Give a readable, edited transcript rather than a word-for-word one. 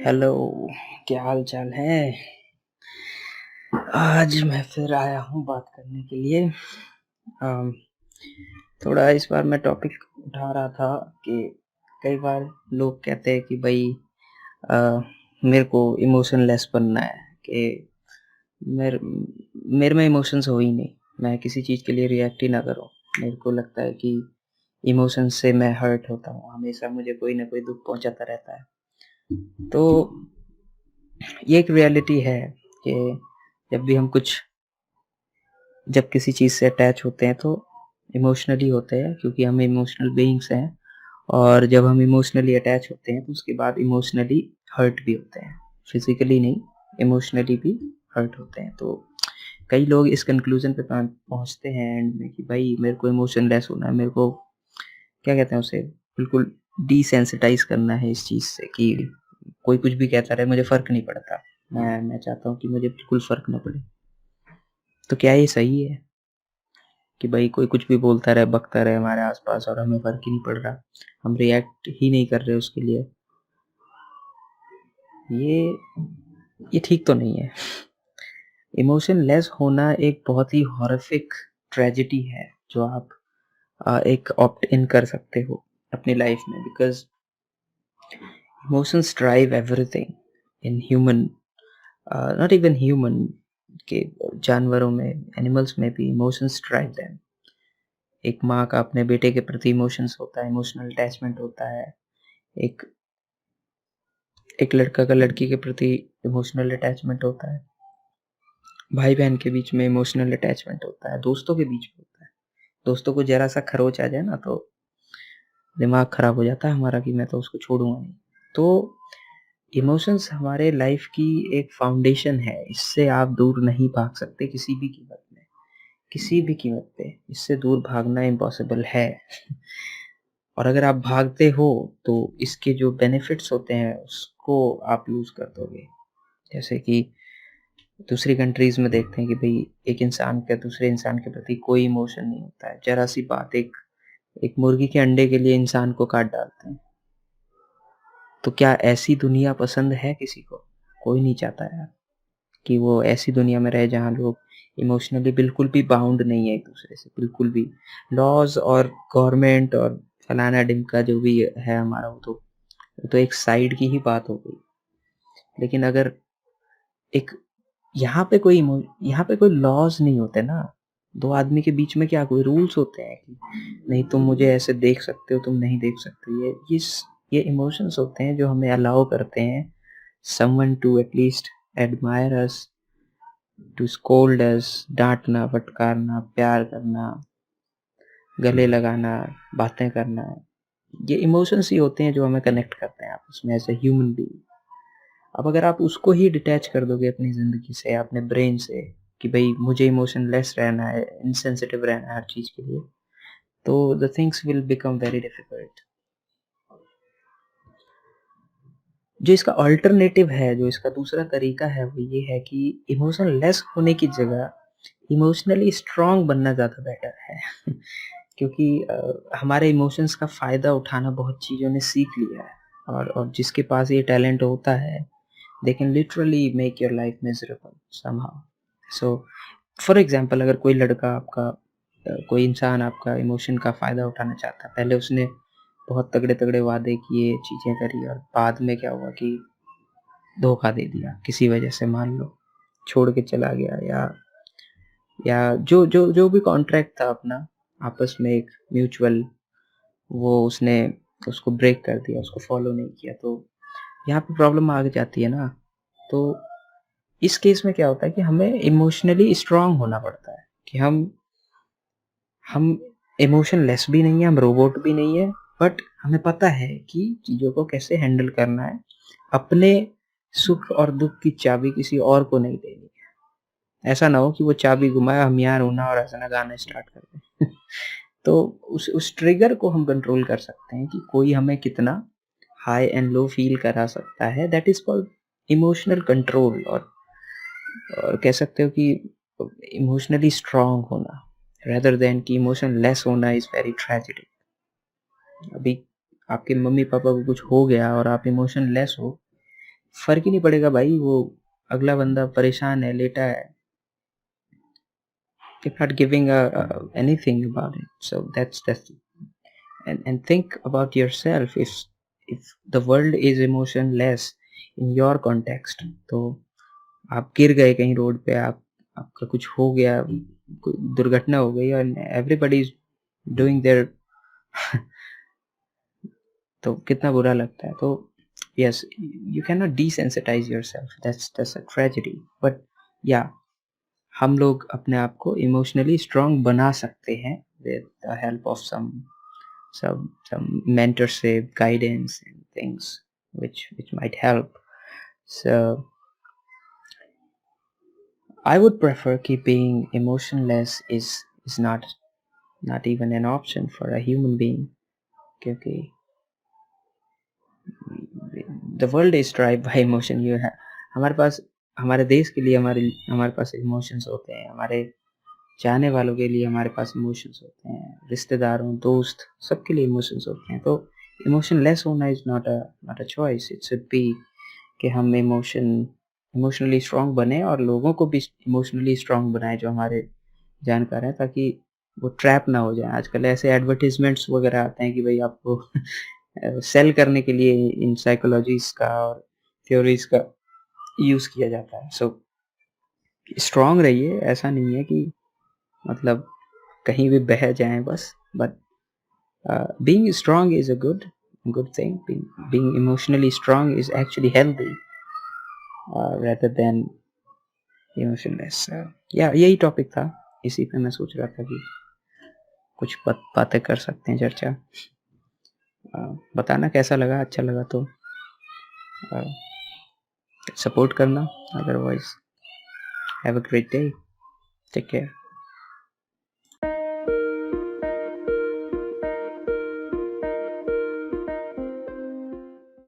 Hello. क्या हाल चाल है? आज मैं फिर आया हूँ बात करने के लिए। अम, थोड़ा इस बार मैं टॉपिक उठा रहा था कि कई बार लोग कहते हैं कि भाई अ, मेरे को इमोशनलेस बनना है, कि मेरे मेरे में इमोशंस हो ही नहीं, मैं किसी चीज़ के लिए रिएक्ट ही ना करूँ। मेरे को लगता है कि इमोशंस से मैं हर्ट होता हूँ, हमेशा मुझे कोई ना कोई दुख पहुंचाता रहता है। तो ये एक रियलिटी है कि जब भी हम कुछ जब किसी चीज़ से अटैच होते हैं तो इमोशनली होते हैं, क्योंकि हम इमोशनल बीइंग्स हैं। और जब हम इमोशनली अटैच होते हैं तो उसके बाद इमोशनली हर्ट भी होते हैं, फिजिकली नहीं, इमोशनली भी हर्ट होते हैं। तो कई लोग इस कंक्लूजन पे पहुंचते हैं एंड में कि भाई मेरे को इमोशनलेस होना है, मेरे को क्या कहते हैं उसे, बिल्कुल डिसेंसिटाइज करना है इस चीज़ से कि कोई कुछ भी कहता रहे मुझे फ़र्क नहीं पड़ता। मैं चाहता हूँ कि मुझे बिल्कुल फ़र्क ना पड़े। तो क्या ये सही है कि भाई कोई कुछ भी बोलता रहे, बकता रहे हमारे आस-पास और हमें फ़र्क ही नहीं पड़ रहा, हम रिएक्ट ही नहीं कर रहे उसके लिए? ये ये ठीक तो नहीं है। इमोशनलेस होना एक बहुत ही हॉरिफिक ट्रेजेडी है जो आप एक ऑप्ट इन कर सकते हो अपनी लाइफ में, because emotions drive everything in human, not even human, के जानवरों में, एनिमल्स में भी इमोशंस ड्राइव देम। एक माँ का अपने बेटे के प्रति इमोशंस होता है, इमोशनल अटैचमेंट होता है। एक एक लड़का का लड़की के प्रति इमोशनल अटैचमेंट होता है। भाई बहन के बीच में इमोशनल अटैचमेंट होता है, दोस्तों के बीच में होता है। दोस्तों को जरा सा खरोच आ जाए ना तो दिमाग खराब हो जाता है हमारा कि मैं तो उसको छोड़ूंगा नहीं। तो इमोशंस हमारे लाइफ की एक फाउंडेशन है, इससे आप दूर नहीं भाग सकते किसी भी कीमत में, किसी भी कीमत पे इससे दूर भागना इम्पॉसिबल है। और अगर आप भागते हो तो इसके जो बेनिफिट्स होते हैं उसको आप लूज कर दोगे। जैसे कि दूसरी कंट्रीज में देखते हैं कि भाई एक इंसान का दूसरे इंसान के प्रति कोई इमोशन नहीं होता है, जरा सी बात, एक एक मुर्गी के अंडे के लिए इंसान को काट डालते हैं। तो क्या ऐसी दुनिया पसंद है किसी को? कोई नहीं चाहता यार कि वो ऐसी दुनिया में रहे जहाँ लोग इमोशनली बिल्कुल भी बाउंड नहीं है एक दूसरे से, बिल्कुल भी। लॉज और गवर्नमेंट और फलाना डिमका जो भी है हमारा, वो तो एक साइड की ही बात हो गई। लेकिन अगर एक यहाँ पे कोई लॉज नहीं होते ना, दो आदमी के बीच में क्या कोई रूल्स होते हैं कि नहीं तुम मुझे ऐसे देख सकते हो, तुम नहीं देख सकते? ये इमोशंस होते हैं जो हमें अलाउ करते हैं someone to at least admire us, to scold us, डांटना, फटकारना, प्यार करना, गले लगाना, बातें करना। ये इमोशंस ही होते हैं जो हमें कनेक्ट करते हैं आपस में एज ए ह्यूमन बीइंग। अब अगर आप उसको ही डिटैच कर दोगे अपनी ज़िंदगी से, अपने ब्रेन से, कि भई मुझे इमोशनलेस रहना है, इनसेंसिटिव रहना है हर चीज़ के लिए, तो the things will become very difficult. जो इसका अल्टरनेटिव है, जो इसका दूसरा तरीका है, वो ये है कि इमोशनलेस होने की जगह इमोशनली स्ट्रॉन्ग बनना ज़्यादा बेटर है। क्योंकि हमारे इमोशंस का फ़ायदा उठाना बहुत चीज़ों ने सीख लिया है, और जिसके पास ये टैलेंट होता है, they can literally make your life miserable somehow. So for example अगर कोई लड़का आपका, कोई इंसान आपका इमोशन का फ़ायदा उठाना चाहता है, पहले उसने बहुत तगड़े तगड़े वादे किए, चीज़ें करी, और बाद में क्या हुआ कि धोखा दे दिया किसी वजह से, मान लो छोड़ के चला गया, या जो भी कॉन्ट्रैक्ट था अपना आपस में एक म्यूचुअल, वो उसने उसको ब्रेक कर दिया, उसको फॉलो नहीं किया, तो यहाँ पे प्रॉब्लम आ जाती है ना। तो इस केस में क्या होता है कि हमें इमोशनली स्ट्रांग होना पड़ता है, कि हम इमोशनलेस भी नहीं है, हम रोबोट भी नहीं है, बट हमें पता है कि चीज़ों को कैसे हैंडल करना है। अपने सुख और दुख की चाबी किसी और को नहीं देनी है। ऐसा ना हो कि वो चाबी घुमाए, हम यहाँ रोना और हँसना गाना स्टार्ट कर दें। तो उस ट्रिगर को हम कंट्रोल कर सकते हैं कि कोई हमें कितना हाई एंड लो फील करा सकता है, that is called emotional control. और कह सकते हो कि इमोशनली स्ट्रांग होना, रेदर देन कि इमोशन लेस होना इज वेरी ट्रेजिडी। अभी आपके मम्मी पापा को कुछ हो गया और आप इमोशन लेस हो, फ़र्क ही नहीं पड़ेगा भाई, वो अगला बंदा परेशान है, लेटा है। You're not giving anything about it. So that's and think about yourself. If the world is emotionless in your context, तो आप गिर गए कहीं रोड पे, आपका कुछ हो गया, कोई दुर्घटना हो गई और एवरीबॉडी इज डूइंग देयर तो कितना बुरा लगता है। तो yes, you can not desensitize yourself, that's a tragedy, but yeah, हम लोग अपने आप को इमोशनली स्ट्रांग बना सकते हैं with the help of some mentorship, guidance and things which might help. So I would prefer keeping emotionless is not even an option for a human being, क्योंकि the world is driven by emotion. You have हमारे पास, हमारे देश के लिए हमारे पास emotions होते हैं, हमारे चाहने वालों के लिए हमारे पास इमोशंस होते हैं, रिश्तेदारों, दोस्त, सबके लिए इमोशंस होते हैं। तो इमोशनलेस होना is not a choice, it should be कि हम इमोशनली स्ट्रांग बने और लोगों को भी इमोशनली स्ट्रांग बनाएँ जो हमारे जानकार हैं, ताकि वो ट्रैप ना हो जाएँ। आजकल ऐसे एडवर्टाइज़मेंट्स वगैरह आते हैं कि भई आपको सेल करने के लिए इन साइकोलॉजीज़ का और थ्योरीज़ का यूज़ किया जाता है। सो स्ट्रांग रहिए, ऐसा नहीं है कि मतलब कहीं भी बह जाएँ बस, but being strong is a good thing. Being emotionally strong is actually healthy rather than emotionless. Yeah, यही टॉपिक था, इसी पे मैं सोच रहा था कि कुछ बातें कर सकते हैं चर्चा। बताना कैसा लगा, अच्छा लगा तो सपोर्ट करना, otherwise have a great day, take care.